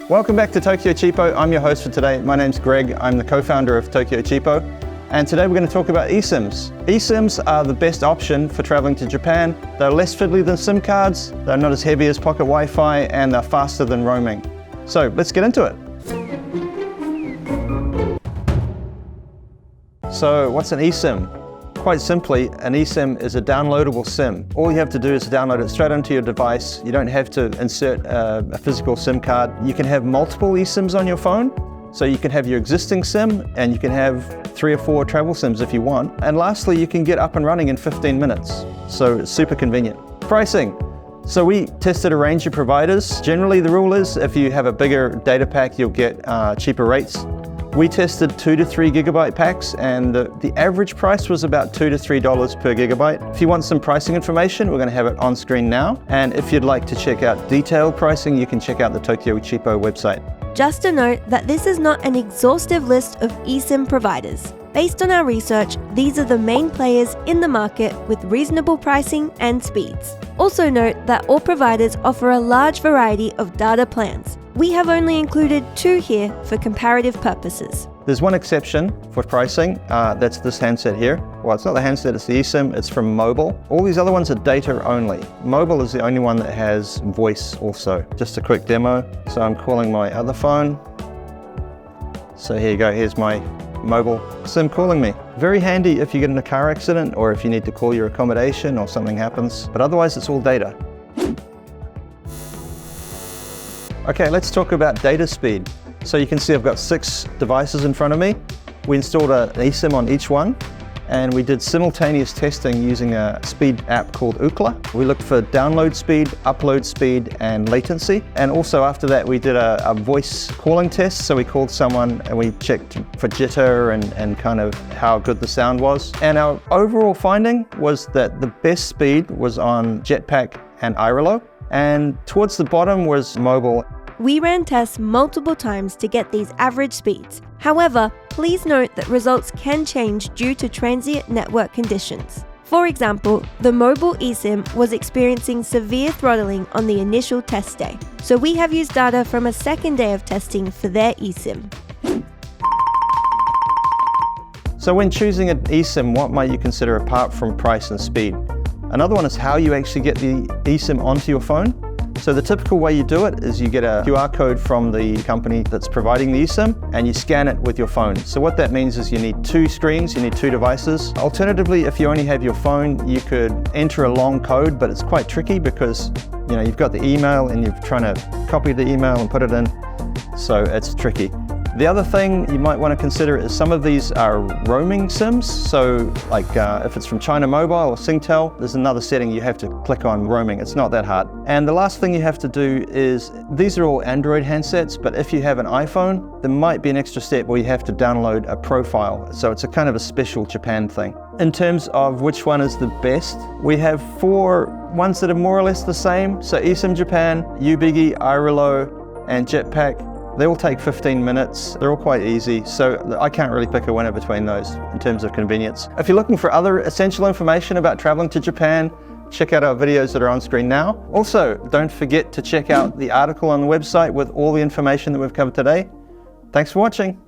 Welcome back to TokyoCheapo. I'm your host for today. My name's Greg. I'm the co-founder of TokyoCheapo. And today we're going to talk about eSIMs. eSIMs are the best option for traveling to Japan. They're less fiddly than SIM cards, they're not as heavy as pocket Wi-Fi, and they're faster than roaming. So let's get into it. So what's an eSIM? Quite simply, an eSIM is a downloadable SIM. All you have to do is download it straight onto your device. You don't have to insert a physical SIM card. You can have multiple eSIMs on your phone. So you can have your existing SIM and you can have 3 or 4 travel SIMs if you want. And lastly, you can get up and running in 15 minutes. So it's super convenient. Pricing. So we tested a range of providers. Generally, the rule is if you have a bigger data pack, you'll get cheaper rates. We tested 2 to 3 gigabyte packs, and the average price was about $2 to $3 per gigabyte. If you want some pricing information, we're going to have it on screen now. And if you'd like to check out detailed pricing, you can check out the TokyoCheapo website. Just a note that this is not an exhaustive list of eSIM providers. Based on our research, these are the main players in the market with reasonable pricing and speeds. Also note that all providers offer a large variety of data plans. We have only included 2 here for comparative purposes. There's one exception for pricing, that's this handset here. Well, it's not the handset, it's the eSIM, it's from mobile. All these other ones are data only. Mobile is the only one that has voice also. Just a quick demo. So I'm calling my other phone. So here you go, here's my mobile SIM calling me. Very handy if you get in a car accident or if you need to call your accommodation or something happens, but otherwise it's all data. Okay, let's talk about data speed. So you can see I've got 6 devices in front of me. We installed an eSIM on each one, and we did simultaneous testing using a speed app called Ookla. We looked for download speed, upload speed, and latency. And also after that, we did a voice calling test. So we called someone and we checked for jitter and kind of how good the sound was. And our overall finding was that the best speed was on Jetpack and Irilo, and towards the bottom was mobile. We ran tests multiple times to get these average speeds. However, please note that results can change due to transient network conditions. For example, the mobile eSIM was experiencing severe throttling on the initial test day, so we have used data from a second day of testing for their eSIM. So when choosing an eSIM, what might you consider apart from price and speed? Another one is how you actually get the eSIM onto your phone. So the typical way you do it is you get a QR code from the company that's providing the eSIM and you scan it with your phone. So what that means is you need 2 screens, you need 2 devices. Alternatively, if you only have your phone, you could enter a long code, but it's quite tricky because you've got the email and you're trying to copy the email and put it in. So it's tricky. The other thing you might want to consider is some of these are roaming SIMs. So like if it's from China Mobile or Singtel, there's another setting you have to click on roaming. It's not that hard. And the last thing you have to do is, these are all Android handsets, but if you have an iPhone, there might be an extra step where you have to download a profile. So it's a kind of a special Japan thing. In terms of which one is the best, we have 4 ones that are more or less the same. So eSIM Japan, Ubiggy, Irilo, and Jetpack. They all take 15 minutes. They're all quite easy, so I can't really pick a winner between those in terms of convenience. If you're looking for other essential information about traveling to Japan, check out our videos that are on screen now. Also, don't forget to check out the article on the website with all the information that we've covered today. Thanks for watching.